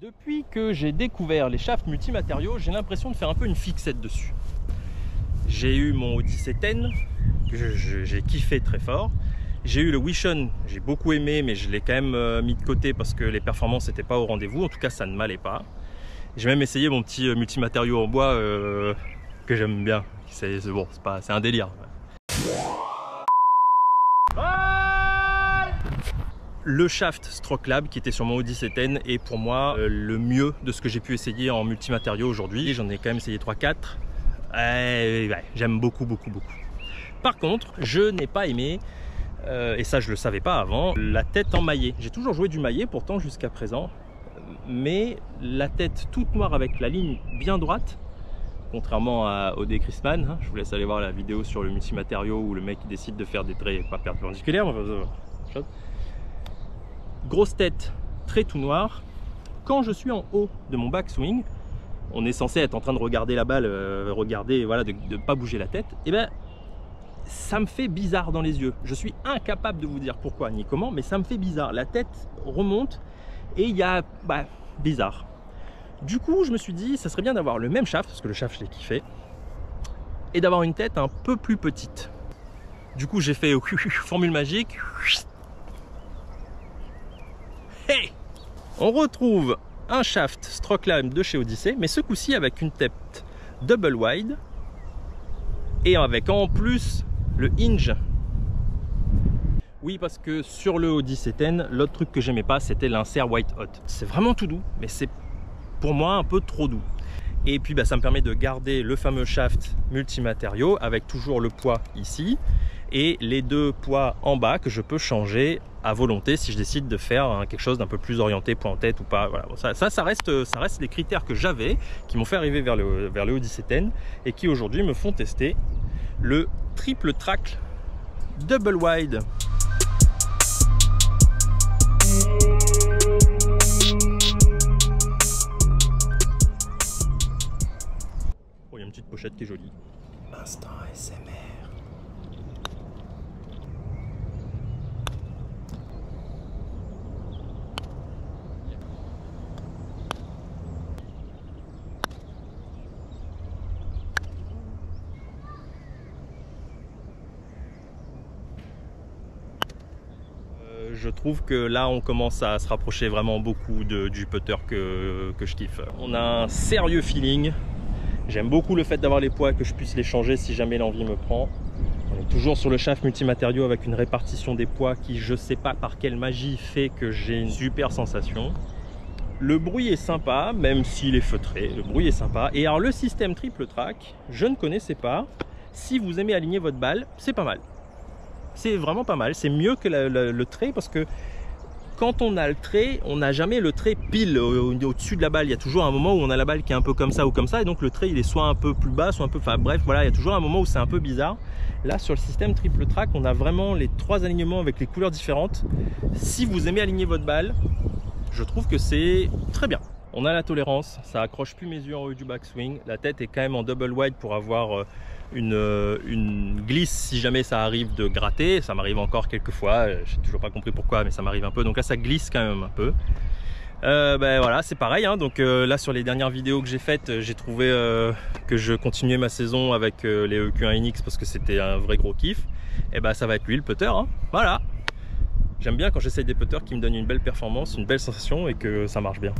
Depuis que j'ai découvert les shafts multimatériaux, j'ai l'impression de faire un peu une fixette dessus. J'ai eu mon Odyssey 10, que j'ai kiffé très fort. J'ai eu le Wishon, j'ai beaucoup aimé, mais je l'ai quand même mis de côté parce que les performances n'étaient pas au rendez-vous. En tout cas, ça ne m'allait pas. J'ai même essayé mon petit multimatériau en bois que j'aime bien. C'est bon, c'est un délire. Le shaft Stroke Lab qui était sur mon Odyssey 10 est pour moi le mieux de ce que j'ai pu essayer en multimatériaux aujourd'hui. J'en ai quand même essayé 3-4. J'aime beaucoup. Par contre, je n'ai pas aimé, et ça je le savais pas avant, la tête en maillet. J'ai toujours joué du maillet pourtant jusqu'à présent, mais la tête toute noire avec la ligne bien droite, contrairement au D. Chrisman, hein, je vous laisse aller voir la vidéo sur le multimatériau où le mec décide de faire des traits pas perpendiculaires. Grosse tête, trait tout noir. Quand je suis en haut de mon backswing, on est censé être en train de regarder la balle, voilà, de ne pas bouger la tête. Et ben, ça me fait bizarre dans les yeux. Je suis incapable de vous dire pourquoi ni comment, mais ça me fait bizarre. La tête remonte et il y a bizarre. Du coup, je me suis dit, ça serait bien d'avoir le même shaft, parce que le shaft, je l'ai kiffé, et d'avoir une tête un peu plus petite. Du coup, j'ai fait formule magique. Hey, on retrouve un shaft Stroke Lab de chez Odyssey, mais ce coup-ci avec une tête double wide et avec en plus le hinge. Oui, parce que sur le Odyssey 10, l'autre truc que j'aimais pas, c'était l'insert white hot. C'est vraiment tout doux, mais c'est pour moi un peu trop doux. Et puis ça me permet de garder le fameux shaft multimatériaux avec toujours le poids ici et les deux poids en bas que je peux changer à volonté si je décide de faire quelque chose d'un peu plus orienté poids en tête ou pas. Voilà. Ça reste les critères que j'avais qui m'ont fait arriver vers le Odyssey 10 et qui aujourd'hui me font tester le triple track double wide. Oh, il y a une petite pochette qui est jolie. Instant ASMR. Je trouve que là on commence à se rapprocher vraiment beaucoup du putter que je kiffe. On a un sérieux feeling. J'aime beaucoup le fait d'avoir les poids et que je puisse les changer si jamais l'envie me prend. On est toujours sur le shaft multimatériaux avec une répartition des poids qui, je sais pas par quelle magie, fait que j'ai une super sensation. Le bruit est sympa, même s'il est feutré, le bruit est sympa. Et alors le système triple track, je ne connaissais pas. Si vous aimez aligner votre balle, c'est pas mal. C'est vraiment pas mal, c'est mieux que le trait parce que quand on a le trait, on n'a jamais le trait pile au-dessus de la balle. Il y a toujours un moment où on a la balle qui est un peu comme ça ou comme ça et donc le trait il est soit un peu plus bas, soit un peu... Enfin bref, voilà, il y a toujours un moment où c'est un peu bizarre. Là sur le système triple track, on a vraiment les trois alignements avec les couleurs différentes. Si vous aimez aligner votre balle, je trouve que c'est très bien. On a la tolérance, ça accroche plus mes yeux en haut du backswing. La tête est quand même en double wide pour avoir une glisse si jamais ça arrive de gratter. Ça m'arrive encore quelques fois, j'ai toujours pas compris pourquoi, mais ça m'arrive un peu. Donc là ça glisse quand même un peu. Voilà, c'est pareil, hein. Donc là sur les dernières vidéos que j'ai faites, j'ai trouvé que je continuais ma saison avec les EQ1 Inix parce que c'était un vrai gros kiff. Et ça va être lui le putter, hein. Voilà. J'aime bien quand j'essaye des putters qui me donnent une belle performance, une belle sensation et que ça marche bien.